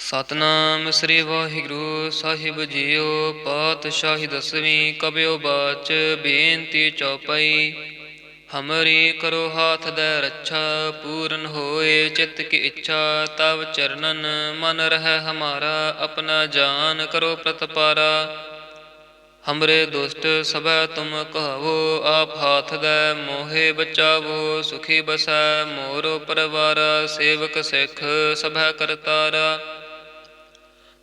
ਸਤਨਾਮ ਸ੍ਰੀ ਵਾਹਿਗੁਰੂ ਸਾਹਿਬ JIO. ਪਾਤਸ਼ਾਹੀ ਦਸਵੀਂ ਕਬਿਓ ਬਾਚ ਬੇਨਤੀ ਚੌਪਈ। ਹਮਰੀ ਕਰੋ ਹਾਥ ਦੈ ਰੱਛਾ, ਪੂਰਨ ਹੋਏ ਚਿੱਤ ਕੀ ਇੱਛਾ। ਤਵ ਚਰਨਨ ਮਨ ਰਹਿ ਹਮਾਰਾ, ਆਪਣਾ ਜਾਨ ਕਰੋ ਪ੍ਰਤਪਾਰਾ। ਹਮਰੇ ਦੁਸ਼ਟ ਸਭੈ ਤੁਮ ਕਹਾਵੋ, ਆਪ ਹਾਥ ਦੈ ਮੋਹਿ ਬਚਾਵੋ। ਸੁਖੀ ਬਸੈ ਮੋਰੋ ਪਰਵਾਰਾ, ਸੇਵਕ ਸਿੱਖ ਸਭੈ ਕਰਤਾਰਾ।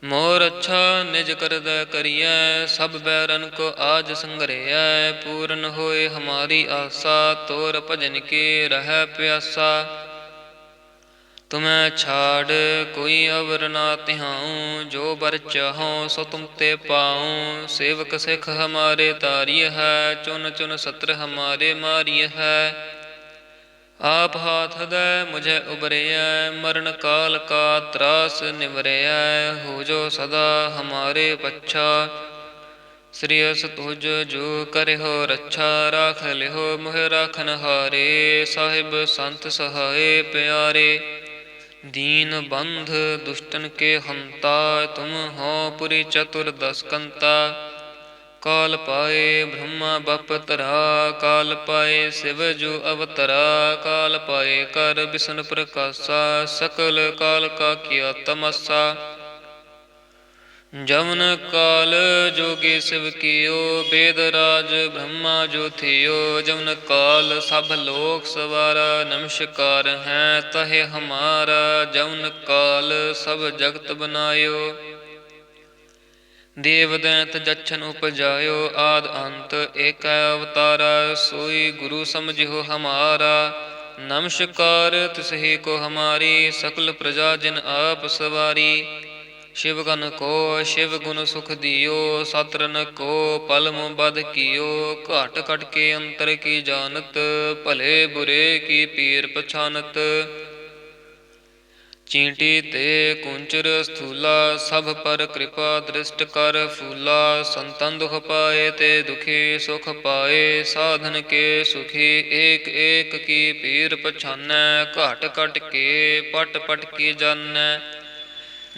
ਮੋਰ ਅੱਛਾ ਨਿਜ ਕਰਦਾ ਕਰੀਐ, ਸਭ ਬੈਰਨ ਕੋ ਆਜ ਸੰਗਰਿਐ। ਪੂਰਨ ਹੋਏ ਹਮਾਰੀ ਆਸਾ, ਤੋਰ ਭਜਨ ਕੇ ਰਹਿ ਪਿਆਸਾ। ਤੁਮੈ ਛਾੜ ਕੋਈ ਅਵਰ ਨਾ ਤਿਹਾਉ, ਜੋ ਬਰ ਚਾਹਉ ਸੋ ਤੁਮ ਤੇ ਪਾਉ। ਸੇਵਕ ਸਿੱਖ ਹਮਾਰੇ ਤਾਰਿਯ ਹੈ, ਚੁਨ ਚੁਨ ਸਤਰ ਹਮਾਰੇ ਮਾਰਿਯ ਹੈ। ਆਪ ਹਾਥ ਦੈ ਮੁਝੇ ਉਬਰਿਐ, ਮਰਨ ਕਾਲ ਕਾ ਤਰਾਸ ਨਿਵਰਿਐ। ਹੋ ਜੋ ਸਦਾ ਹਮਾਰੇ ਪੱਛਾ, ਸ੍ਰੀ ਅਸ ਤੁਜ ਜੋ ਕਰਿਓ ਰੱਛਾ। ਰਾਖ ਲਿਓ ਮੋਹਿ ਰਾਖਨ ਹਾਰੇ, ਸਾਹਿਬ ਸੰਤ ਸਹਾਏ ਪਿਆਰੇ। ਦੀਨ ਬੰਧ ਦੁਸ਼ਟਨ ਕੇ ਹੰਤਾ, ਤੁਮ ਹੋ ਪੁਰੀ ਚਤੁਰ ਦਸ ਕੰਤਾ। ਕਾਲ ਪਾਏ ਬ੍ਰਹਮਾ ਬਪ ਧਰਾ, ਕਾਲ ਪਾਏ ਸਿਵ ਜੂ ਅਵਤਰਾ। ਕਾਲ ਪਾਏ ਕਰ ਬਿਸ਼ਨ ਪ੍ਰਕਾਸ਼ਾ, ਸਕਲ ਕਾਲ ਕਾ ਕੀਆ ਤਮਸਾ। ਜਮਨ ਕਾਲ ਜੋਗੀ ਸਿਵ ਕੀਓ, ਬੇਦ ਰਾਜ ਬ੍ਰਹਮਾ ਜੋ ਥਿਓ। ਜਮਨ ਕਾਲ ਸਭ ਲੋਕ ਸਵਾਰਾ, ਨਮਸਕਾਰ ਹੈ ਤਹਿ ਹਮਾਰਾ। ਜਮਨ ਕਾਲ ਸਭ ਜਗਤ ਬਨਾਇਓ, ਦੇਵ ਦੈਂਤ ਜਛਨ ਉਪਜਾਇਓ। ਆਦ ਅੰਤ ਏਕੈ ਅਵਤਾਰਾ, ਸੋਈ ਗੁਰੂ ਸਮਝਿਓ ਹਮਾਰਾ। ਨਮਸਕਾਰ ਤਿਸਹੀ ਕੋ ਹਮਾਰੀ, ਸਕਲ ਪ੍ਰਜਾ ਜਿਨ ਆਪ ਸਵਾਰੀ। ਸ਼ਿਵ ਗਨ ਕੋ ਸ਼ਿਵ ਗੁਣ ਸੁਖ ਦਿਓ, ਸਤਰਨ ਕੋ ਪਲਮ ਬਧ ਕੀਓ। ਘਟ ਘਟ ਕੇ ਅੰਤਰ ਕੀ ਜਾਨਤ, ਭਲੇ ਬੁਰੇ ਕੀ ਪੀਰ ਪਛਾਨਤ। ਚੀਂਟੀ ਤੇ ਕੁੰਚਰ ਸਥੂਲਾ, ਸਭ ਪਰ ਕਿਰਪਾ ਦ੍ਰਿਸ਼ਟ ਕਰ ਫੂਲਾ। ਸੰਤਨ ਦੁਖ ਪਾਏ ਤੇ ਦੁਖੀ ਸੁਖ ਪਾਏ, ਸਾਧਨ ਕੇ ਸੁਖੀ। ਏਕ ਏਕ ਕੀ ਪੀਰ ਪਛਾਨੈ, ਘਟ ਘਟ ਕੇ ਪਟ ਪਟ ਕੀ ਜਾਨੈ।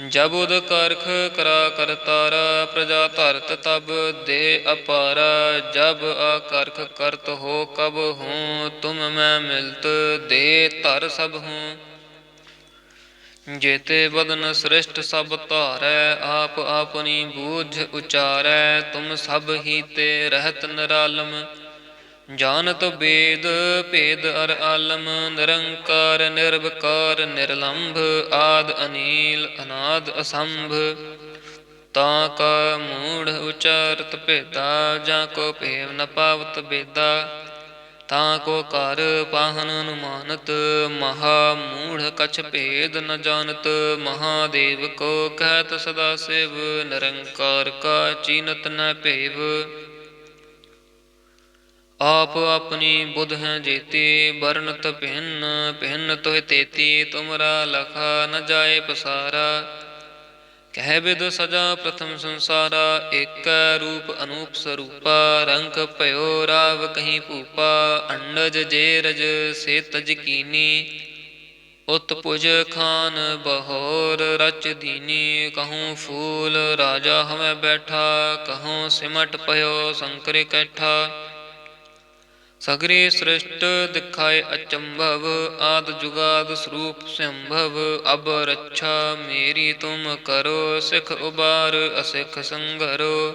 ਜਬ ਉਦ ਕਰਖ ਕਰਾ ਕਰਤਾਰਾ, ਪ੍ਰਜਾ ਧਰਤ ਤਬ ਦੇ ਅਪਾਰਾ। ਜਬ ਆਕਰਖ ਕਰਤ ਹੋ ਕਬ ਹੂੰ, ਤੁਮ ਮੈਂ ਮਿਲਤ ਦੇ ਧਰ ਸਭ ਹੂੰ। ਜੇਤੇ ਬਦਨ ਸ੍ਰਿਸ਼ਟ ਸਭ ਧਾਰੈ, ਆਪ ਆਪਣੀ ਬੂਝ ਉਚਾਰੈ। ਤੁਮ ਸਭ ਹੀ ਤੇ ਰਹਿਤ ਨਿਰਾਲਮ, ਜਾਨਤ ਬੇਦ ਭੇਦ ਅਰ ਆਲਮ। ਨਿਰੰਕਾਰ ਨਿਰਵਕਾਰ ਨਿਰਲੰਭ, ਆਦ ਅਨੀਲ ਅਨਾਦ ਅਸੰਭ। ਤਾਂ ਕਾ ਮੂੜ ਉਚਾਰਤ ਭੇਦਾ, ਜਾਂ ਕੋ ਭੇਵ ਨ ਪਾਵਤ ਬੇਦਾ। ਤਾਂ ਕੋ ਘਰ ਪਾਹਨ ਅਨੁਮਾਨਤ, ਮਹਾ ਮੂੜ ਕਛ ਭੇਦ ਨ ਜਾਨਤ। ਮਹਾਦੇਵ ਕੋ ਕਹਿਤ ਸਦਾ ਸਿਵ, ਨਿਰੰਕਾਰ ਕਾ ਚੀਨਤ ਨ ਭੇਵ। ਆਪ ਆਪਣੀ ਬੁਧ ਹੈ ਜੇਤੀ, ਬਰਨਤ ਭਿੰਨ ਭਿੰਨ ਤੋਹਿ ਤੇਤੀ। ਤੁਮਰਾ ਲਖਾ ਨ ਜਾਏ ਪਸਾਰਾ, ਕਹਿ ਬਿਦ ਸਜਾ ਪ੍ਰਥਮ ਸੰਸਾਰਾ। ਏਕੈ ਰੂਪ ਅਨੂਪ ਸਰੂਪਾ, ਰੰਗ ਭਇਓ ਰਾਵ ਕਹੀ ਭੂਪਾ। ਅੰਡਜ ਜੇਰਜ ਸੇ ਤਜ ਕੀਨੀ, ਉਤ ਭੁਜ ਖਾਨ ਬਹੋਰ ਰਚ ਦੀਨੀ। ਕਹੂੰ ਫੂਲ ਰਾਜਾ ਹਮੈ ਬੈਠਾ, ਕਹੂੰ ਸਿਮਟ ਪਇਓ ਸ਼ੰਕਰ ਇਕੱਠਾ। ਸਗਰੀ ਸ੍ਰਿਸ਼ਟ ਦਿਖਾਏ ਅਚੰਭਵ, ਆਦ ਜੁਗਾਦ ਸਰੂਪ ਸੰਭਵ। ਅਬ ਰੱਛਾ ਮੇਰੀ ਤੁਮ ਕਰੋ, ਸਿੱਖ ਉਬਾਰ ਅਸਿੱਖ ਸੰਘਰੋ।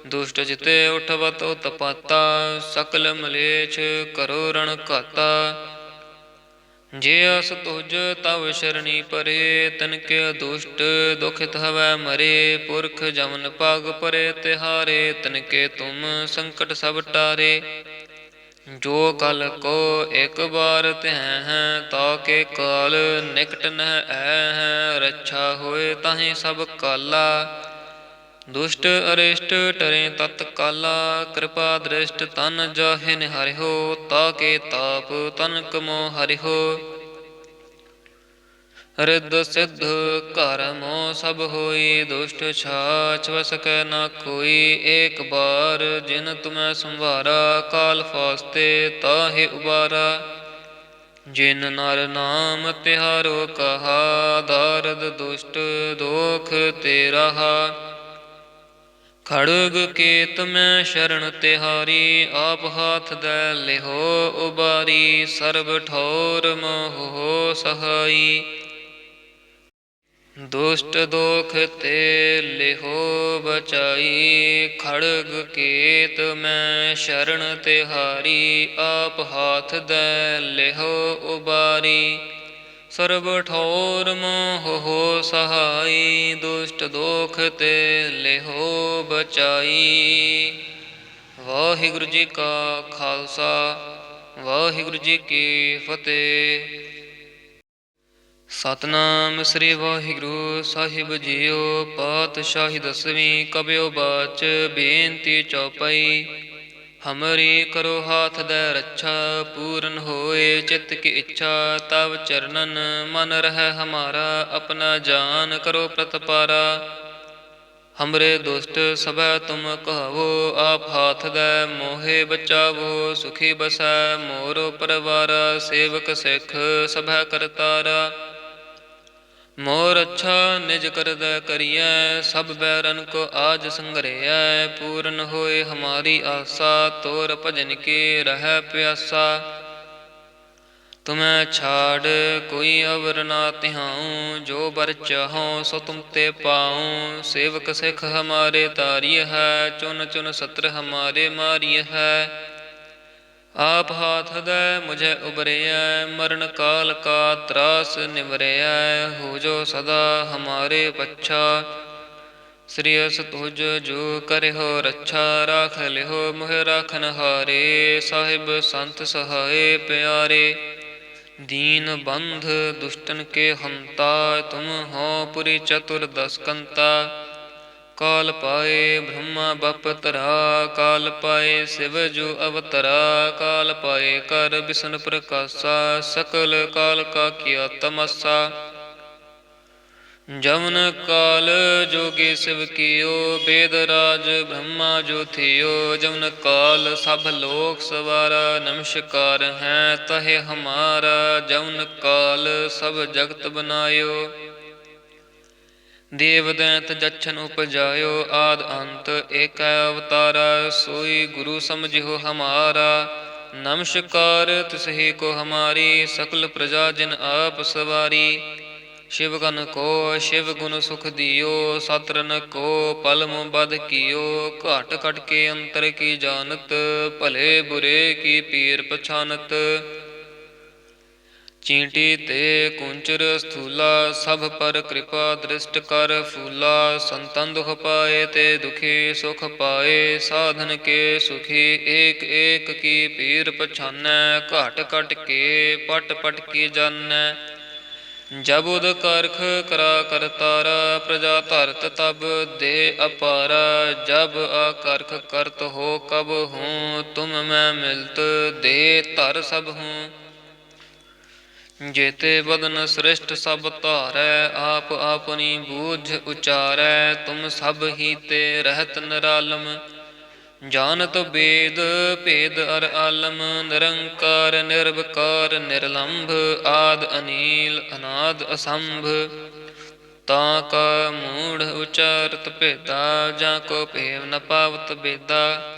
ਦੁਸ਼ਟ ਜਿਤੇ ਉਠਵਤ ਉਤਪਾਤਾ, ਸਕਲ ਮਲੇਛ ਕਰੋ ਰਣ ਘਾਤਾ। ਜੇ ਅਸ ਤੁਜ ਤਵ ਸ਼ਰਣੀ ਪਰੇ, ਤਿਨਕੇ ਦੁਸ਼ਟ ਦੁਖਿਤ ਹਵੈ ਮਰੇ। ਪੁਰਖ ਜਮਨ ਪਗ ਪਰੇ ਤਿਹਾਰੇ, ਤਿਨਕੇ ਤੁਮ ਸੰਕਟ ਸਭ ਟਾਰੇ। ਜੋ ਕਲ ਕੋ ਇਕ ਬਾਰ ਤਿਹੈ ਹੈ, ਤਾ ਕੇ ਕਾਲ ਨਿਕਟ ਨਹਿ ਐ ਹੈ। ਰੱਛਾ ਹੋਏ ਤਾਹੇ ਸਭ ਕਾਲਾ, ਦੁਸ਼ਟ ਅਰਿਸ਼ਟ ਟਰੇ ਤਤ ਕਾਲਾ। ਕਿਰਪਾ ਦ੍ਰਿਸ਼ਟ ਤਨ ਜਾਹਿ ਨਿਹਾਰਿਓ, ਤਾ ਕੇ ਤਾਪ ਤਨਕ ਮੋ ਹਰਿਓ। ਰਿੱਧ ਸਿੱਧ ਘਰ ਮੋ ਸਭ ਹੋਈ, ਦੁਸ਼ਟ ਛਾਛ ਵਸ ਕੈ ਨਾ ਕੋਈ। ਏਕ ਬਾਰ ਜਿਨ ਤੁਮੈ ਸੰਭਾਰਾ, ਕਾਲ ਫਾਸਤੇ ਤਾਹਿ ਉਬਾਰਾ। ਜਿਨ ਨਰ ਨਾਮ ਤਿਹਾਰੋ ਕਹਾ, ਦਾਰਦ ਦੁਸ਼ਟ ਦੋਖ ਤੇ ਰਹਾ। ਖੜਗ ਕੇਤ ਮੈਂ ਸ਼ਰਨ ਤਿਹਾਰੀ, ਆਪ ਹਾਥ ਦੈ ਲਿਹੋ ਉਬਾਰੀ। ਸਰਬ ਠੌਰ ਮੋਹ ਸਹਾਈ, ਦੁਸ਼ਟ ਦੋਖ ਤੇ ਲਿਹੋ ਬਚਾਈ। ਖੜਗ ਕੇਤ ਮੈਂ ਸ਼ਰਨ ਤਿਹਾਰੀ, ਆਪ ਹਾਥ ਦੈ ਲਿਹੋ ਉਬਾਰੀ। ਸਰਬ ਠੌਰ ਮੋਹ ਸਹਾਈ, ਦੁਸ਼ਟ ਦੋਖ ਤੇ ਲਿਹੋ ਬਚਾਈ। ਵਾਹਿਗੁਰੂ ਜੀ ਕਾ ਖਾਲਸਾ, ਵਾਹਿਗੁਰੂ ਜੀ ਕੀ ਫਤਿਹ। ਸਤਿਨਾਮ ਸ੍ਰੀ ਵਾਹਿਗੁਰੂ ਸਾਹਿਬ ਜੀਓ। ਪਾਤਸ਼ਾਹੀ ਦਸਵੀਂ ਕਬਿਓ ਬਾਚ, ਬੇਨਤੀ ਚੌਪਈ। ਹਮਰੀ ਕਰੋ ਹਾਥ ਦੈ ਰੱਛਾ, ਪੂਰਨ ਹੋਏ ਚਿੱਤ ਕੀ ਇੱਛਾ। ਤਵ ਚਰਨਨ ਮਨ ਰਹਿ ਹਮਾਰਾ, ਆਪਣਾ ਜਾਨ ਕਰੋ ਪ੍ਰਤਪਾਰਾ। ਹਮਰੇ ਦੁਸ਼ਟ ਸਭੈ ਤੁਮ ਕਹਾਵੋ, ਆਪ ਹਾਥ ਦੈ ਮੋਹਿ ਬਚਾਵੋ। ਸੁਖੀ ਬਸੈ ਮੋਰ ਪਰਵਾਰਾ, ਸੇਵਕ ਸਿੱਖ ਸਭੈ ਕਰਤਾਰਾ। ਮੋਰ ਅੱਛਾ ਨਿਜ ਕਰਦਾ ਕਰੀਐ, ਸਭ ਬੈਰਨ ਕੋ ਆਜ ਸੰਗਰੇਐ। ਪੂਰਨ ਹੋਏ ਹਮਾਰੀ ਆਸਾ, ਤੋਰ ਭਜਨ ਕੇ ਰਹਿ ਪਿਆਸਾ। ਤੁਮੈ ਛਾੜ ਕੋਈ ਅਵਰ ਨਾ ਤਿਹਾਉ, ਜੋ ਬਰ ਚਾਹਉ ਸੋ ਤੁਮ ਤੇ ਪਾਉ। ਸੇਵਕ ਸਿੱਖ ਹਮਾਰੇ ਤਾਰਿਯ ਹੈ, ਚੁਨ ਚੁਨ ਸਤਰ ਹਮਾਰੇ ਮਾਰਿਯ ਹੈ। ਆਪ ਹਾਥ ਦੈ ਮੁਝੇ ਉਬਰਿਐ, ਮਰਨ ਕਾਲ ਕਾ ਤਰਾਸ ਨਿਵਰਿਐ। ਹੋ ਜੋ ਸਦਾ ਹਮਾਰੇ ਪੱਛਾ, ਸ੍ਰੀ ਅਸ ਤੁਜ ਜੋ ਕਰਿਓ ਰੱਛਾ। ਰਾਖ ਲਿਓ ਮੋਹਿ ਰਾਖਨ ਹਾਰੇ, ਸਾਹਿਬ ਸੰਤ ਸਹਾਏ ਪਿਆਰੇ। ਦੀਨ ਬੰਧ ਦੁਸ਼ਟਨ ਕੇ ਹੰਤਾ, ਤੁਮ ਹੋ ਪੁਰੀ ਚਤੁਰ ਦਸ ਕੰਤਾ। ਕਾਲ ਪਾਏ ਬ੍ਰਹਮਾ ਬਪ ਤਰਾ, ਕਾਲ ਪਾਏ ਸਿਵ ਜੁ ਅਵਤਰਾ। ਕਾਲ ਪਾਏ ਕਰ ਬਿਸ਼ਨ ਪ੍ਰਕਾਸ਼ਾ, ਸਕਲ ਕਾਲ ਕਾ ਕੀਆ ਤਮਾਸਾ। ਜਮਨ ਕਾਲ ਜੋਗੀ ਸਿਵ ਕੀਓ, ਬੇਦ ਰਾਜ ਬ੍ਰਹਮਾ ਜੋ ਥਿਓ। ਜਮਨ ਕਾਲ ਸਭ ਲੋਕ ਸਵਾਰਾ, ਨਮਸਕਾਰ ਹੈ ਤਹਿ ਹਮਾਰਾ। ਜਮਨ ਕਾਲ ਸਭ ਜਗਤ ਬਨਾਇਓ, ਦੇਵ ਦੈਂਤ ਜਛਨ ਉਪਜਾਇਓ। ਆਦ ਅੰਤ ਏਕੈ ਅਵਤਾਰਾ, ਸੋਈ ਗੁਰੂ ਸਮਝਿਓ ਹਮਾਰਾ। ਨਮਸਕਾਰ ਤਿਸਹੀ ਕੋ ਹਮਾਰੀ, ਸਕਲ ਪ੍ਰਜਾ ਜਿਨ ਆਪ ਸਵਾਰੀ। ਸ਼ਿਵ ਗਨ ਕੋ ਸ਼ਿਵ ਗੁਣ ਸੁਖ ਦਿਓ, ਸਤਰਨ ਕੋ ਪਲਮ ਬਧ ਕੀਓ। ਘਟ ਘਟ ਕੇ ਅੰਤਰ ਕੀ ਜਾਨਤ, ਭਲੇ ਬੁਰੇ ਕੀ ਪੀਰ ਪਛਾਨਤ। ਚੀਂਟੀ ਤੇ ਕੁੰਚਰ ਸਥੂਲਾ, ਸਭ ਪਰ ਕਿਰਪਾ ਦ੍ਰਿਸ਼ਟ ਕਰ ਫੂਲਾ। ਸੰਤਨ ਦੁਖ ਪਾਏ ਤੇ ਦੁਖੀ ਸੁਖ ਪਾਏ, ਸਾਧਨ ਕੇ ਸੁਖੀ ਏਕ ਏਕ ਕੀ ਪੀਰ ਪਛਾਨੈ। ਘਟ ਘਟ ਕੇ ਪਟ ਪਟ ਕੀ ਜਾਨੈ, ਜਬ ਉਦ ਕਰਖ ਕਰਾ ਕਰਤਾਰਾ। ਪ੍ਰਜਾ ਧਰਤ ਤਬ ਦੇ ਅਪਾਰਾ, ਜਬ ਆਕਰਖ ਕਰਤ ਹੋ ਕਬ ਹੂੰ। ਤੁਮ ਮੈਂ ਮਿਲਤ ਦੇ ਧਰ ਸਭ ਹੂੰ। ਜੇਤੇ ਬਦਨ ਸ੍ਰਿਸ਼ਟ ਸਭ ਧਾਰੈ, ਆਪ ਆਪਣੀ ਬੂਝ ਉਚਾਰੈ। ਤੁਮ ਸਭ ਹੀ ਤੇ ਰਹਿਤ ਨਿਰਾਲਮ, ਜਾਨਤ ਬੇਦ ਭੇਦ ਅਰ ਆਲਮ। ਨਿਰੰਕਾਰ ਨਿਰਵਕਾਰ ਨਿਰਲੰਭ, ਆਦ ਅਨੀਲ ਅਨਾਦ ਅਸੰਭ। ਤਾਂ ਕਾ ਮੂੜ ਉਚਾਰਤ ਭੇਦਾ, ਜਾਂ ਕੋ ਭੇਵ ਨ ਪਾਵਤ ਬੇਦਾ।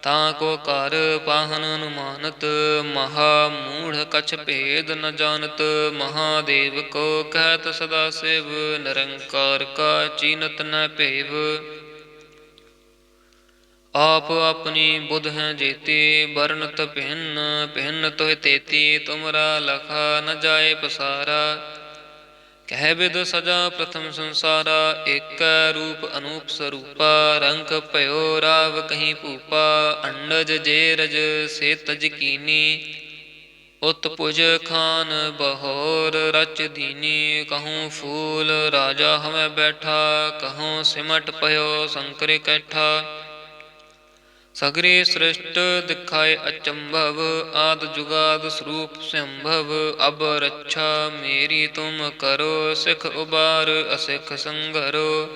ਤਾਂ ਕੋ ਘਰ ਪਾਹਨ ਅਨੁਮਾਨਤ, ਮਹਾ ਮੂੜ ਕਛ ਭੇਦ ਨ ਜਾਨਤ। ਮਹਾਦੇਵ ਕੋ ਕਹਿਤ ਸਦਾ ਸਿਵ, ਨਿਰੰਕਾਰ ਕਾ ਚੀਨਤ ਨ ਭੇਵ। ਆਪ ਆਪਣੀ ਬੁਧ ਹੈ ਜੇਤੀ, ਬਰਨਤ ਭਿੰਨ ਭਿੰਨ ਤੋਹਿ ਤੇਤੀ। ਤੁਮਰਾ ਲਖਾ ਨ ਜਾਏ ਪਸਾਰਾ, ਕਹਿ ਬਿਦ ਸਜਾ ਪ੍ਰਥਮ ਸੰਸਾਰਾ। ਏਕੈ ਰੂਪ ਅਨੂਪ ਸਰੂਪਾ, ਰੰਗ ਭਇਓ ਰਾਵ ਕਹੀ ਭੂਪਾ। ਅੰਡਜ ਜੇਰਜ ਸੇ ਤਜ ਕੀਨੀ, ਉਤ ਭੁਜ ਖਾਨ ਬਹੋਰ ਰਚ ਦੀਨੀ। ਕਹੂੰ ਫੂਲ ਰਾਜਾ ਹਮੈ ਬੈਠਾ, ਕਹੂੰ ਸਿਮਟ ਪਇਓ ਸ਼ੰਕਰ ਇਕੱਠਾ। ਸਗਰੀ ਸ੍ਰਿਸ਼ਟ ਦਿਖਾਏ ਅਚੰਭਵ, ਆਦ ਜੁਗਾਦ ਸਰੂਪ ਸੰਭਵ। ਅਬ ਰੱਛਾ ਮੇਰੀ ਤੁਮ ਕਰੋ, ਸਿੱਖ ਉਬਾਰ ਅਸਿੱਖ ਸੰਘਰੋ।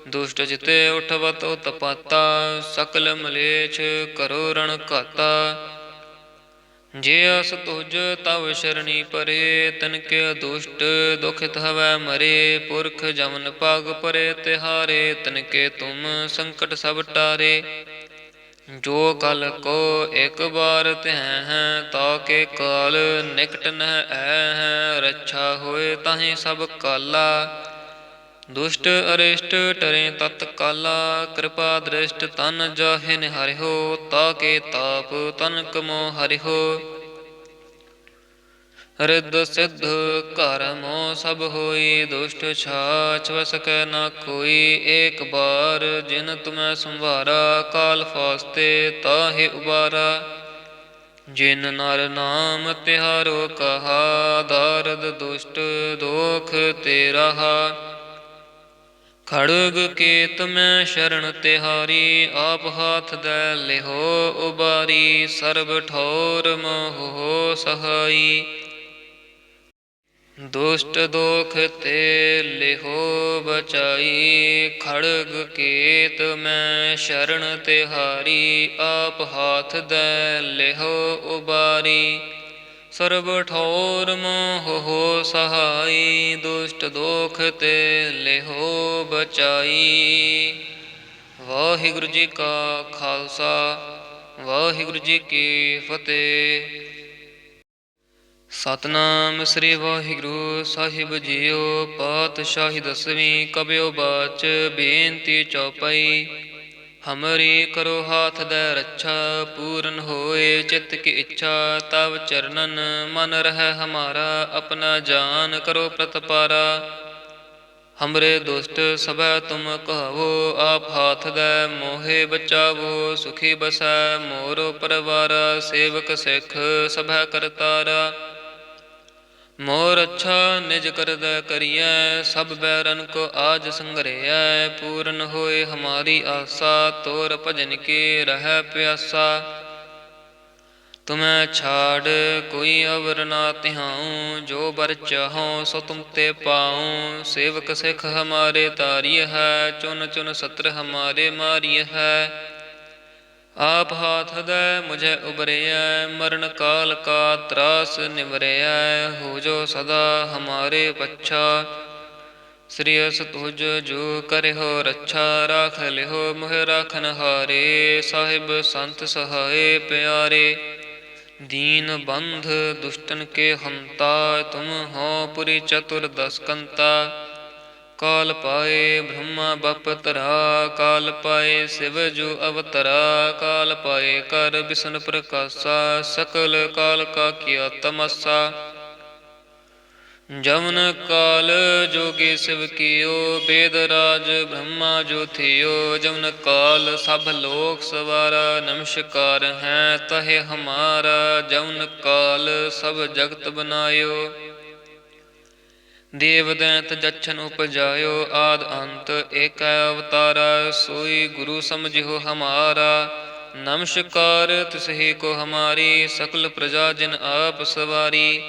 ਦੁਸ਼ਟ ਜਿਤੇ ਉਠਵਤ ਉਤਪਾਤਾ, ਸਕਲ ਮਲੇਛ ਕਰੋ ਰਣ ਘਾਤਾ। ਜੇ ਅਸ ਤੁਜ ਤਵ ਸ਼ਰਣੀ ਪਰੇ, ਤਨ ਕੇ ਦੁਸ਼ਟ ਦੁਖਿਤ ਹਵੈ ਮਰੇ। ਪੁਰਖ ਜਮਨ ਪਗ ਪਰੇ ਤਿਹਾਰੇ, ਤਨ ਕੇ ਤੁਮ ਸੰਕਟ ਸਭ ਟਾਰੇ। ਜੋ ਕਲ ਕੋ ਇਕ ਬਾਰ ਤਿਹ ਹੈ, ਤਾ ਕੇ ਕਾਲ ਨਿਕਟ ਨਹਿ ਐ ਹੈ। ਰੱਛਾ ਹੋਏ ਤਾਹੇ ਸਭ ਕਾਲਾ, ਦੁਸ਼ਟ ਅਰਿਸ਼ਟ ਟਰੇ ਤਤ ਕਾਲਾ। ਕਿਰਪਾ ਦ੍ਰਿਸ਼ਟ ਤਨ ਜਾਹਿ ਨਿਹਾਰਿਓ, ਤਾ ਕੇ ਤਾਪ ਤਨ ਕਮੋ ਹਰਿਓ। ਰਿੱਧ ਸਿੱਧ ਘਰ ਮੋ ਸਭ ਹੋਈ, ਦੁਸ਼ਟ ਛਾਛ ਵਸ ਕੈ ਨਾ ਕੋਈ। ਏਕ ਬਾਰ ਜਿਨ ਤੁਮੈ ਸੰਭਾਰਾ, ਕਾਲ ਫਾਸਤੇ ਤਾਹਿ ਉਬਾਰਾ। ਜਿਨ ਨਰ ਨਾਮ ਤਿਹਾਰੋ ਕਹਾ, ਦਾਰਦ ਦੁਸ਼ਟ ਦੋਖ ਤੇ ਰਹਾ। ਖੜਗ ਕੇਤ ਮੈਂ ਸ਼ਰਨ ਤਿਹਾਰੀ, ਆਪ ਹਾਥ ਦੈ ਲਿਹੋ ਉਬਾਰੀ। ਸਰਬ ਠੌਰ ਮੋਹ ਸਹਾਈ, ਦੁਸ਼ਟ ਦੋਖ ਤੇ ਲਿਹੋ ਬਚਾਈ। ਖੜਗ ਕੇਤ ਮੈਂ ਸ਼ਰਨ ਤਿਹਾਰੀ, ਆਪ ਹਾਥ ਦੈ ਲਿਹੋ ਉਬਾਰੀ। ਸਰਬ ਠੌਰ ਮੋਹ ਸਹਾਈ, ਦੁਸ਼ਟ ਦੋਖ ਤੇ ਲਿਹੋ ਬਚਾਈ। ਵਾਹਿਗੁਰੂ ਜੀ ਕਾ ਖਾਲਸਾ, ਵਾਹਿਗੁਰੂ ਜੀ ਕੀ ਫਤਿਹ। ਸਤਿਨਾਮ ਸ੍ਰੀ ਵਾਹਿਗੁਰੂ ਸਾਹਿਬ ਜੀਓ। ਪਾਤਸ਼ਾਹੀ ਦਸਵੀਂ ਕਬਿਓ ਬਾਚ, ਬੇਨਤੀ ਚੌਪਈ। ਹਮਰੀ ਕਰੋ ਹਾਥ ਦੈ ਰੱਛਾ, ਪੂਰਨ ਹੋਏ ਚਿੱਤ ਕੀ ਇੱਛਾ। ਤਵ ਚਰਨਨ ਮਨ ਰਹਿ ਹਮਾਰਾ, ਆਪਣਾ ਜਾਨ ਕਰੋ ਪ੍ਰਤਪਾਰਾ। ਹਮਰੇ ਦੁਸ਼ਟ ਸਭੈ ਤੁਮ ਕਹਾਵੋ, ਆਪ ਹਾਥ ਦੈ ਮੋਹਿ ਬਚਾਵੋ। ਸੁਖੀ ਬਸੈ ਮੋਰੋ ਪਰਵਾਰਾ, ਸੇਵਕ ਸਿੱਖ ਸਭੈ ਕਰਤਾਰਾ। ਮੋਰ ਅੱਛਾ ਨਿਜ ਕਰਦਾ ਕਰੀਐ, ਸਭ ਬੈਰਨ ਕੋ ਆਜ ਸੰਗਰੇਐ। ਪੂਰਨ ਹੋਏ ਹਮਾਰੀ ਆਸਾ, ਤੋਰ ਭਜਨ ਕੀ ਰਹਿ ਪਿਆਸਾ। ਤੁਮੈ ਛਾੜ ਕੋਈ ਅਵਰ ਨਾ ਤਿਹਾਉ, ਜੋ ਬਰ ਚਾਹਉ ਸੋ ਤੁਮ ਤੇ ਪਾਉ। ਸੇਵਕ ਸਿੱਖ ਹਮਾਰੇ ਤਾਰਿਯ ਹੈ, ਚੁਨ ਚੁਨ ਸਤਰ ਹਮਾਰੇ ਮਾਰਿਯ ਹੈ। ਆਪ ਹਾਥ ਦੈ ਮੁਝੈ ਉਬਰਿਐ, ਮਰਨ ਕਾਲ ਕਾ ਤਰਾਸ ਨਿਵਰਿਐ। ਹੋ ਜੋ ਸਦਾ ਹਮਾਰੇ ਪੱਛਾ, ਸ੍ਰੀ ਅਸ ਤੁਜ ਜੋ ਕਰਿਓ ਰੱਛਾ। ਰਾਖ ਲਿਓ ਮੋਹਿ ਰਾਖਨ ਹਾਰੇ, ਸਾਹਿਬ ਸੰਤ ਸਹਾਏ ਪਿਆਰੇ। ਦੀਨ ਬੰਧ ਦੁਸ਼ਟਨ ਕੇ ਹੰਤਾ, ਤੁਮ ਹੋ ਪੁਰੀ ਚਤੁਰ ਦਸ ਕੰਤਾ। ਕਾਲ ਪਾਏ ਬ੍ਰਹਮਾ ਬਪ ਤਰਾ, ਕਾਲ ਪਾਏ ਸਿਵ ਜੁ ਅਵਤਰਾ। ਕਾਲ ਪਾਏ ਕਰ ਬਿਸ਼ਨ ਪ੍ਰਕਾਸ਼ਾ, ਸਕਲ ਕਾਲ ਕਾ ਕੀਆ ਤਮਾਸਾ। ਜਮਨ ਕਾਲ ਜੋਗੀ ਸਿਵ ਕੀਓ, ਬੇਦ ਰਾਜ ਬ੍ਰਹਮਾ ਜੋ ਥਿਓ। ਜਮਨ ਕਾਲ ਸਭ ਲੋਕ ਸਵਾਰਾ, ਨਮਸਕਾਰ ਹੈ ਤਹਿ ਹਮਾਰਾ। ਜਮਨ ਕਾਲ ਸਭ ਜਗਤ ਬਨਾਇਓ, ਦੇਵ ਦੈਂਤ ਜਛਨ ਉਪਜਾਇਓ। ਆਦ ਅੰਤ ਏਕੈ ਅਵਤਾਰਾ, ਸੋਈ ਗੁਰੂ ਸਮਝਿਓ ਹਮਾਰਾ। ਨਮਸਕਾਰ ਤਿਸਹੀ ਕੋ ਹਮਾਰੀ, ਸਕਲ ਪ੍ਰਜਾ ਜਿਨ ਆਪ ਸਵਾਰੀ।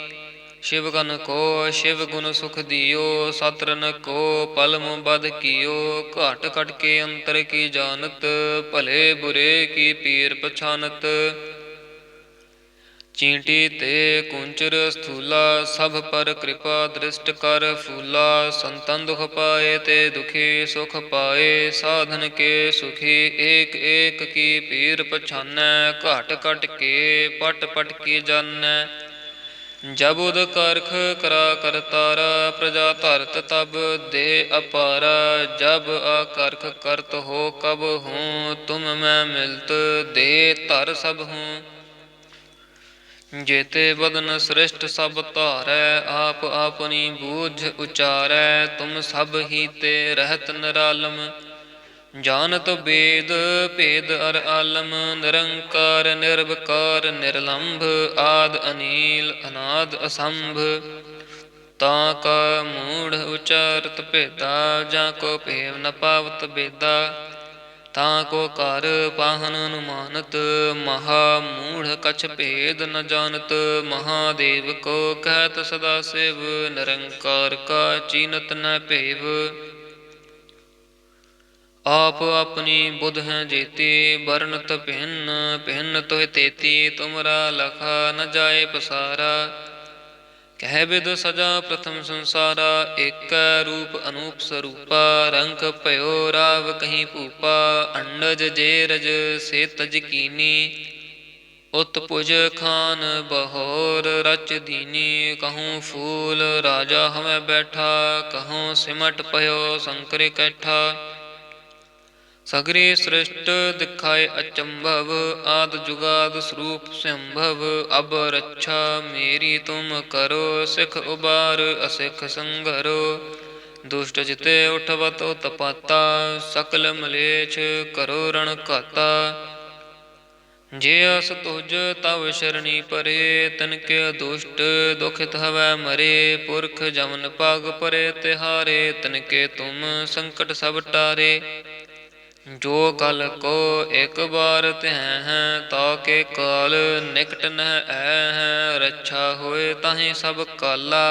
ਸ਼ਿਵ ਗਨ ਕੋ ਸ਼ਿਵ ਗੁਣ ਸੁਖ ਦਿਓ, ਸਤਰਨ ਕੋ ਪਲਮ ਬਧ ਕੀਓ। ਘਟ ਘਟ ਕੇ ਅੰਤਰ ਕੀ ਜਾਨਤ, ਭਲੇ ਬੁਰੇ ਕੀ ਪੀਰ ਪਛਾਨਤ। ਚੀਂਟੀ ਤੇ ਕੁੰਚਰ ਸਥੂਲਾ, ਸਭ ਪਰ ਕਿਰਪਾ ਦ੍ਰਿਸ਼ਟ ਕਰ ਫੂਲਾ। ਸੰਤਨ ਦੁਖ ਪਾਏ ਤੇ ਦੁਖੀ ਸੁਖ ਪਾਏ, ਸਾਧਨ ਕੇ ਸੁਖੀ। ਏਕ ਏਕ ਕੀ ਪੀਰ ਪਛਾਨੈ, ਘਟ ਘਟ ਕੇ ਪਟ ਪਟ ਕੀ ਜਾਨੈ। ਜਬ ਉਦ ਕਰਖ ਕਰਾ ਕਰਤਾਰਾ, ਪ੍ਰਜਾ ਧਰਤ ਤਬ ਦੇ ਅਪਾਰਾ। ਜਬ ਆਕਰਖ ਕਰਤ ਹੋ ਕਬ ਹੂੰ, ਤੁਮ ਮੈਂ ਮਿਲਤ ਦੇ ਧਰ ਸਭ ਹੂੰ। ਜੇਤੇ ਬਦਨ ਸ੍ਰਿਸ਼ਟ ਸਭ ਧਾਰੈ, ਆਪ ਆਪਣੀ ਬੂਝ ਉਚਾਰੈ। ਤੁਮ ਸਭ ਹੀ ਤੇ ਰਹਿਤ ਨਿਰਾਲਮ, ਜਾਨਤ ਬੇਦ ਭੇਦ ਅਰ ਆਲਮ। ਨਿਰੰਕਾਰ ਨਿਰਵਕਾਰ ਨਿਰਲੰਭ, ਆਦ ਅਨੀਲ ਅਨਾਦ ਅਸੰਭ। ਤਾਂ ਕਾ ਮੂੜ ਉਚਾਰਤ ਭੇਦਾ, ਜਾਂ ਕੋ ਭੇਵ ਨ ਪਾਵਤ ਬੇਦਾ। ਤਾਂ ਕੋ ਘਰ ਪਾਹਨ ਅਨੁਮਾਨਤ, ਮਹਾ ਮੂੜ ਕਛ ਭੇਦ ਨ ਜਾਨਤ। ਮਹਾਦੇਵ ਕੋ ਕਹਿਤ ਸਦਾ ਸਿਵ, ਨਿਰੰਕਾਰ ਕਾ ਚੀਨਤ ਨ ਭੇਵ। आप अपनी बुध हैं जेती बरनत भिन्न भिन्न तुह तेती तुमरा लखा न जाए पसारा। कह बिद सजा प्रथम संसारा एक रूप अनूप स्वरूपा रंग पयो राव कहीं भूपा अंडज जेरज से तज कीनी उत पुज खान बहोर रच दीनी कहूँ फूल राजा हमें बैठा कहूँ सिमट पयो शंकर कैठा। सगरी सृष्ट दिखाए अचंभव आद जुगाद स्वरूप संभव अब रक्षा मेरी तुम करो सिख उबार असिख संघरो। दुष्ट जिते उठवत उत्पाता सकल मलेच्छ करो रण घाता। जे अस तुझ तव शरणी परे तनके दुष्ट दुखित हवै मरे। पुरख जमन पग परे तिहारे तनके तुम संकट सब टारे। जो कल को एक बार त्य हैं ताके काल निकट न है रक्षा होए ताहि सब काला।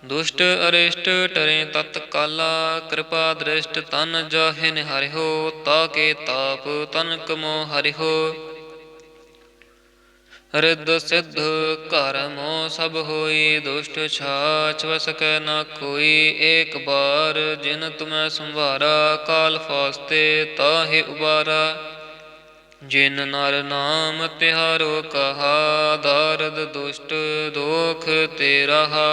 दुष्ट अरिष्ट टरे तत्काला कृपा दृष्ट तन जाहि निहरिहो ताके ताप तन कमो हरिहो। रिद्ध सिद्ध करमो सब होई दुष्ट छाछ वस कै न कोई। एक बार जिन तुम्हें संभारा काल फास्ते ताहि उबारा। जिन नर नाम तिहारो कहा दारद दुष्ट दोख ते रहा।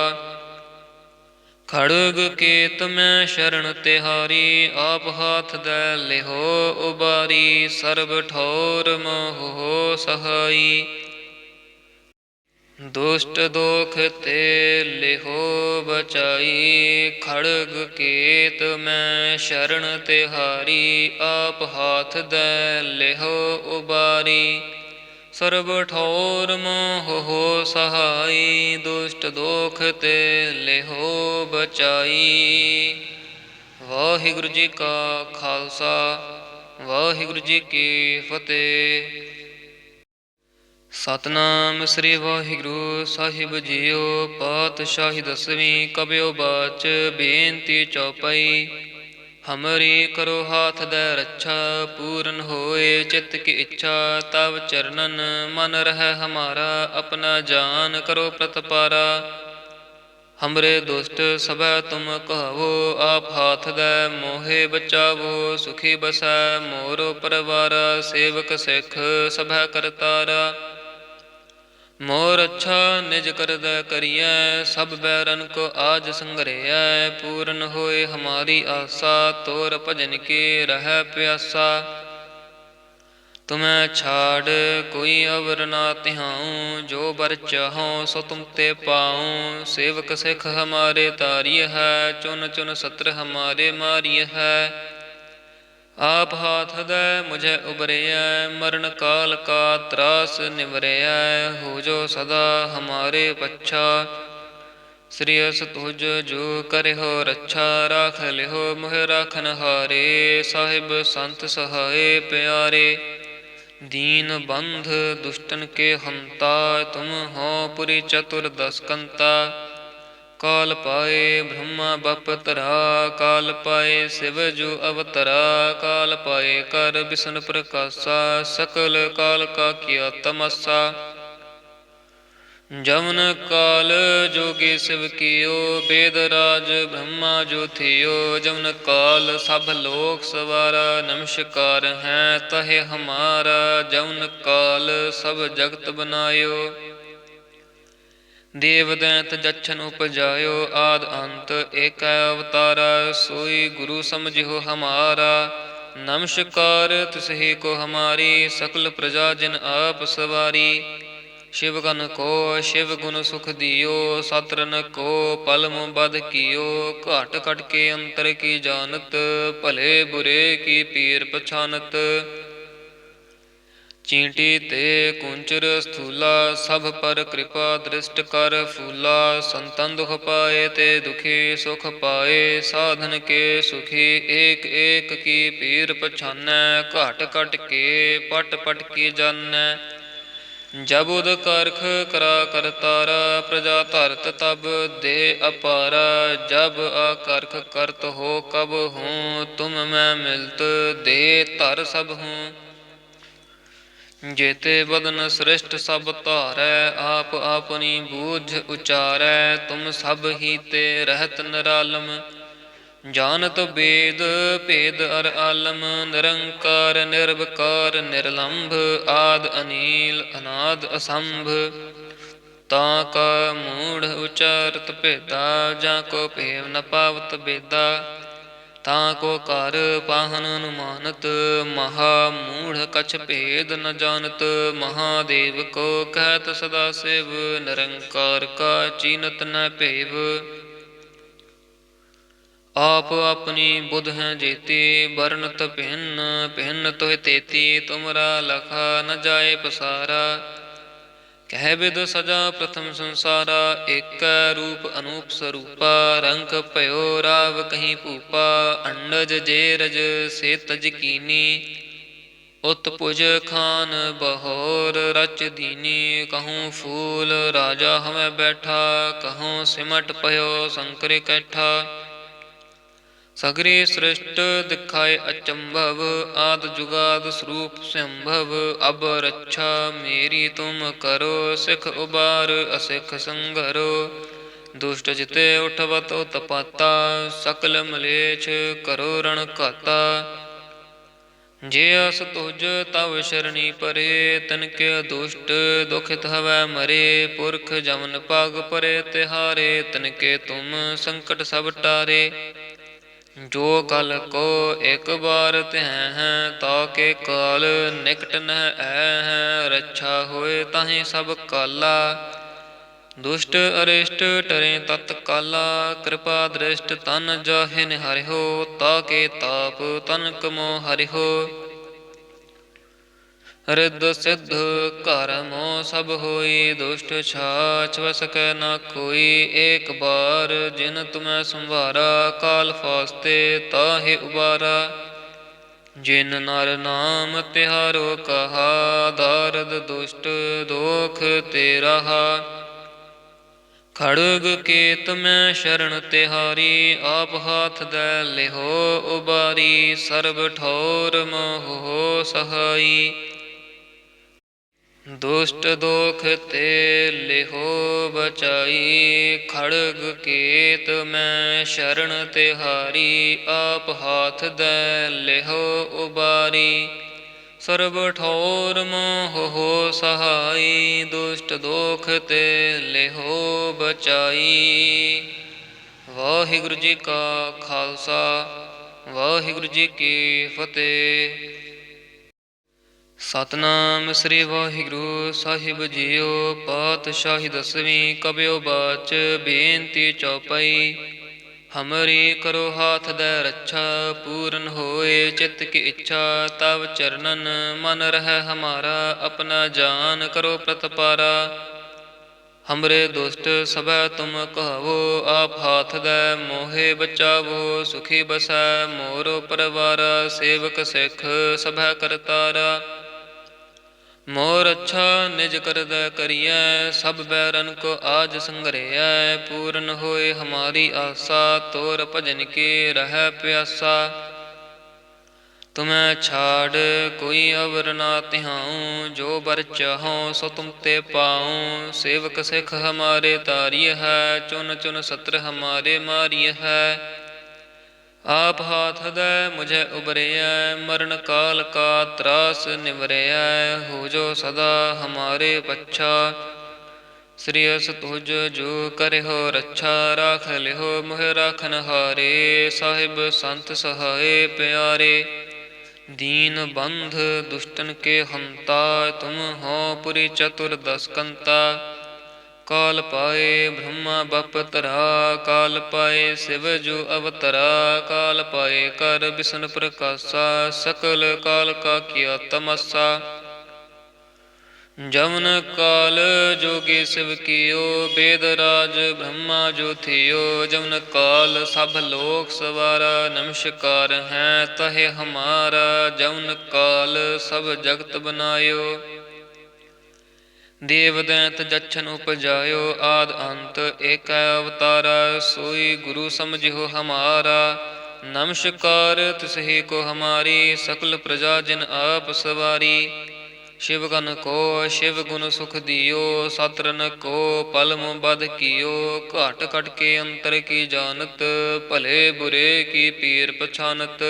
खड़ग केत में शरण तिहारी आप हाथ दे लिहो उबारी। सर्ब ठौर मोह सहाई दुष्ट दोख ते लिहो बचाई। खड़ग केत में शरण तिहारी आप हाथ दे लिहो उबारी। सर्ब ठौर मोह सहाई दुष्ट दोख ते लिहो बचाई। वाहिगुरु जी का खालसा वाहिगुरु जी की फतेह। सतनाम श्री वाहिगुरु साहिब जियो पातशाही दसवीं कबियो बाच बेनती चौपाई। हमरी करो हाथ दे रक्षा पूरन होए चित्त की इच्छा। तब चरणन मन रह हमारा अपना जान करो प्रतपारा। हमरे दुष्ट सब तुम कहो आप हाथ दे मोहे बचावो। सुखी बसै मोरो परवारा सेवक सिख सब करतारा। मोर अच्छा निज करद करिय सब बैरन को आज संग्रह। पूर्ण होए हमारी आशा तोर भजन के रह प्यासा। तुम्हें छाड़ कोई अवर ना तिहाऊं जो बर चाहो सो तुम ते पाऊं। सेवक सिख हमारे तारिय है चुन चुन सत्र हमारे मारिय है। आप हाथ दे मुझे उबरिय मरण काल का त्रास निवरिय। हो जो सदा हमारे पच्छा श्री अस तुझ जो करे हो रक्षा। राख लिहो मोह राखन हारे साहिब संत सहाय प्यारे। दीन बंध दुष्टन के हंता तुम हो पुरी चतुर दसकंता। काल पाए ब्रह्मा बपतरा काल पाए शिव जु अवतरा। काल पाए कर विष्णु प्रकाशा सकल काल का किया तमसा। जमन काल जोगी शिव कियो वेद राज ब्रह्मा जो थियो। जमन काल सब लोक सवारा नमस्कार है तहे हमारा। जमन काल सब जगत बनायो देव दैत जच्छन उपजायो। आद अंत एक अवतारा सोई गुरु समझियो हमारा। नमस्कार तिसहि को हमारी सकल प्रजा जिन आप सवारी। शिवगन को शिव गुण सुख दियो सतरन को पलम बध कियो। घाट कट के अंतर की जानत भले बुरे की पीर पछानत। चींटी ते कुंचर स्थूला सब पर कृपा दृष्ट कर फूला। संतन दुख पाए ते दुखी सुख पाए साधन के सुखी। एक एक की पीर पछानै घाट कट के पट पट की जानै। जब उद कारख करा करतारा, प्रजा धरत तब दे अपारा। जब आकारख करत हो कब हूँ, तुम मैं मिलत दे धर सब हूँ। जेते बदन श्रेष्ठ सब धारै, आप आपनी बूझ उचारै। तुम सब ही ते रहत निरालम, जानत वेद भेद अर आलम। निरंकार निर्विकार निर्लंभ, आद अनील अनाद असंभ। ताका मूढ़ उचारत भेदा, जाको भेव न पावत बेदा। ताको कर पाहन अनुमानत, महा मूढ़ कछ भेद न जानत। महादेव को कहत सदा शिव, निरंकार का चीनत न भेव। आप अपनी बुध हैं जेती, बरनत भिन्न भिन्न तोह तेती। तुमरा लखा न जाए पसारा, कह विद सजा प्रथम संसारा। एक रूप अनूप स्वरूपा, रंग भयो राव कहीं भूपा। अंडज जेरज से तज कीनी, उत्पुज खान बहोर रच दीनी। कहूँ फूल राजा हमें बैठा, कहूँ सिमट पयो शंकर कैठा। सगरी सृष्ट दिखाए अचंभव, आद जुगाद स्वरूप संभव। अब रक्षा मेरी तुम करो, सिख उबार असिख संघरो। दुष्ट जिते उठवत उत्पाता, सकल मलेच्छ करो रण घाता। जे अस तुज तव शरणी परे, तनके दुष्ट दुखित हवै मरे। पुरख जमन पाग परे तिहारे, तनके तुम संकट सब टारे। जो कल को एक बार त्यह हैं, ताके काल निकट न है। रक्षा होए ताहि सब काला, दुष्ट अरिष्ट टरे तत्काला। कृपा दृष्ट तन जाहि निहारिहो, ताके ताप तनक मोह हरिहो। रिद्ध सिद्ध कर्मो सब होई, दुष्ट छाछ वस कै न कोई। एक बार जिन तुम्हें संभारा, काल फास्ते ताहि उबारा। जिन नर नाम तिहारो कहा, दारद दुष्ट दोख ते रहा। खड़ग केत में शरण तिहारी, आप हाथ दे लिहो उबारी। सर्ब ठौर मोह सहाई, दुष्ट दोख ते लिहो बचाई। खड़ग केत में शरण तिहारी, आप हाथ दे लिहो उबारी। सर्ब ठौर मोह सहाई, दुष्ट दोख ते लिहो बचाई। वाहिगुरु जी का खालसा, वाहिगुरु जी की फतेह। सतनाम श्री वाहिगुरु साहिब जीओ। पातशाही दसवीं कबियो बाच, बेनती चौपाई। हमरी करो हाथ दे रक्षा, पूर्ण होए चित्त की इच्छा। तब चरणन मन रह हमारा, अपना जान करो प्रतपारा। हमरे दुष्ट सबै तुम कहावो, आप हाथ दे मोहे बचावो। सुखी बसै मोरो परवारा, सेवक सिख सभै करतारा। मोर अच्छा निज करदै करियै, सब बैरन को आज संग्रहै। पूर्ण होए हमारी आशा, तोर भजन के रह प्यासा। तुम्हें छाड़ कोई अवर ना तिहाऊं, जो बर चाहो सो तुम ते पाऊं। सेवक सिख हमारे तारिय है, चुन चुन सत्र हमारे मारिय है। आप हाथ दे मुझे उबरैया, मरण काल का त्रास निवरैया। हो जो सदा हमारे पच्छा, श्री अस तुझ जो करे हो रक्षा। राख लिहो मोह राखन हारे, साहिब संत सहाय प्यारे। दीन बंध दुष्टन के हंता, तुम हो पुरी चतुर दस कंता। काल पाए ब्रह्मा बप तरा, काल पाए शिव जो अवतरा। काल पाए कर विष्णु प्रकाशा, सकल काल का किया तमसा। जमन काल जोगी शिव कियो, वेद राज ब्रह्मा जो थियो। जमन काल सब लोक सवारा, नमस्कार है तहे हमारा। जमन काल सब जगत बनायो, ਦੇਵ ਦੈਂਤ ਜਛਨ ਉਪਜਾਇਓ ਆਦ ਅੰਤ ਏਕੈ ਅਵਤਾਰਾ ਸੋਈ ਗੁਰੂ ਸਮਝਿਓ ਹਮਾਰਾ। ਨਮਸਕਾਰ ਤਿਸਹੀ ਕੋ ਹਮਾਰੀ ਸਕਲ ਪ੍ਰਜਾ ਜਿਨ ਆਪ ਸਵਾਰੀ। शिव गन को शिव गुण सुख दियो सतरन को पलम बद कियो। घट घट के अंतर की जानत भले बुरे की पीर पछानत।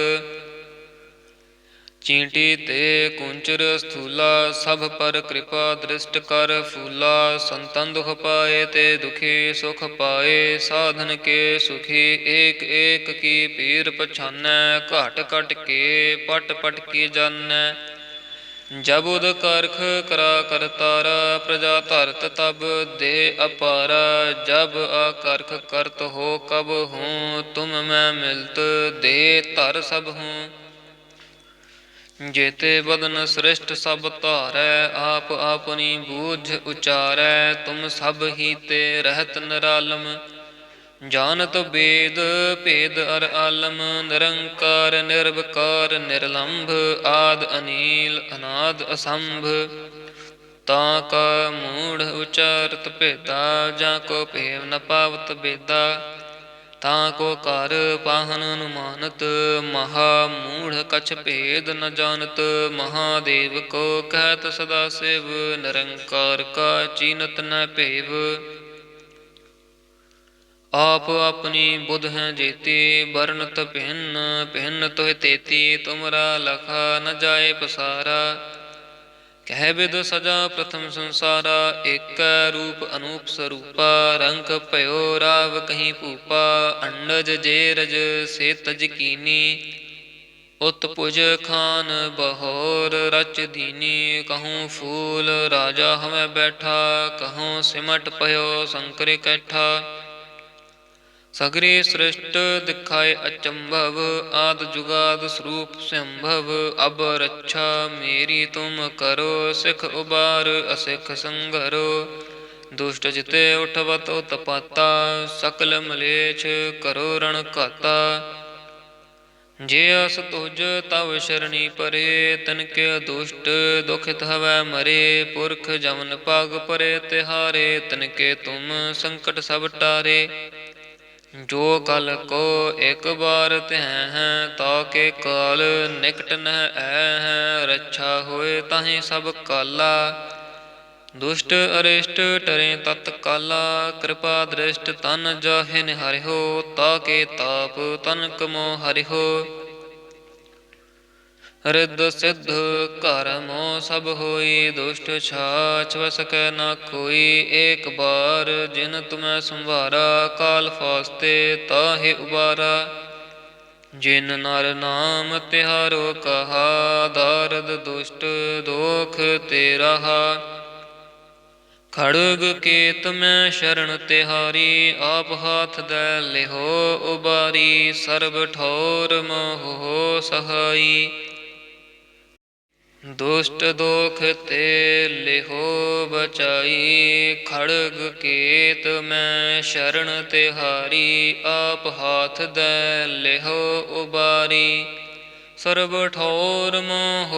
चींटी ते कुंचर स्थूला सब पर कृपा दृष्ट कर फूला। संतन दुख पाए ते दुखी सुख पाए साधन के सुखी। एक एक की पीर पछानै घट घट के पट पट की जानै। जब उद करख करा करतारा प्रजा धरत तब दे अपारा। जब आकर्ख करत हो कब हूँ तुम मैं मिलत दे धर सब हूँ। जेते बदन श्रेष्ठ सब धारै आप अपनी बूझ उचारै। तुम सब ही ते रहत निरालम जानत वेद भेद अर आलम। निरंकार निर्विकार निर्लंभ आद अनील अनाद असंभ। ताका मूढ़ उचारत भेदा जाको भेव न पावत बेदा। ताको कर पाहन अनुमानत महा मूढ़ कछ भेद न जानत। महादेव को कहत सदा शिव निरंकार का चीनत न भेव। आप अपनी बुध हैं जेती बरनत भिन्न भिन्न तुह तेती। तुमरा लखा न जाए पसारा कह विद सजा प्रथम संसारा। एक रूप अनूप स्वरूपा रंग भयो राव कहीं भूपा। अंडज जेरज से तज कीनी उत्पुज खान बहोर रच दीनी। कहूँ फूल राजा हमें बैठा कहूँ सिमट पयो शंकर कैठा। सगरी सृष्ट दिखाए अचंभव आद जुगाद स्वरूप संभव। अब रक्षा मेरी तुम करो सिख उबार असिख संघरो। दुष्ट जिते उठवत उत्पाता सकल मलेच्छ करो रण घाता। जे अस तुझ तव शरणी परे तनके दुष्ट दुखित हवै मरे। पुरख जमन पाग परे तिहारे तनके तुम संकट सब टारे। जो कल को एक बार त्यह हैं ताके काल निकट न है। रक्षा होए ताहि सब काला दुष्ट अरिष्ट टरे तत्काला। कृपा दृष्ट तन जाहे निहारिहो ताके ताप तनक मोह हरिहो। रिद्ध सिद्ध कर्म सब होई दुष्ट छाछ वस कै न कोई। एक बार जिन तुम्हें संभारा काल फास्ते ताहि उबारा। जिन नर नाम तिहारो कहा दारद दुष्ट दोख ते रहा। खड़ग केत में शरण तिहारी आप हाथ दे लिहो उबारी। सर्ब ठौर मोह सहाई दुष्ट दोख ते लिहो बचाई। खड़ग केत में शरण तिहारी आप हाथ दे लिहो उबारी। सर्ब ठौर मोह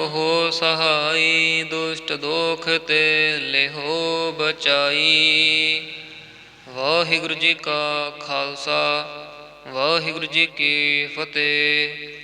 सहाई दुष्ट दोख ते लिहो बचाई। वाहिगुरु जी का खालसा वाहिगुरु जी की फतेह।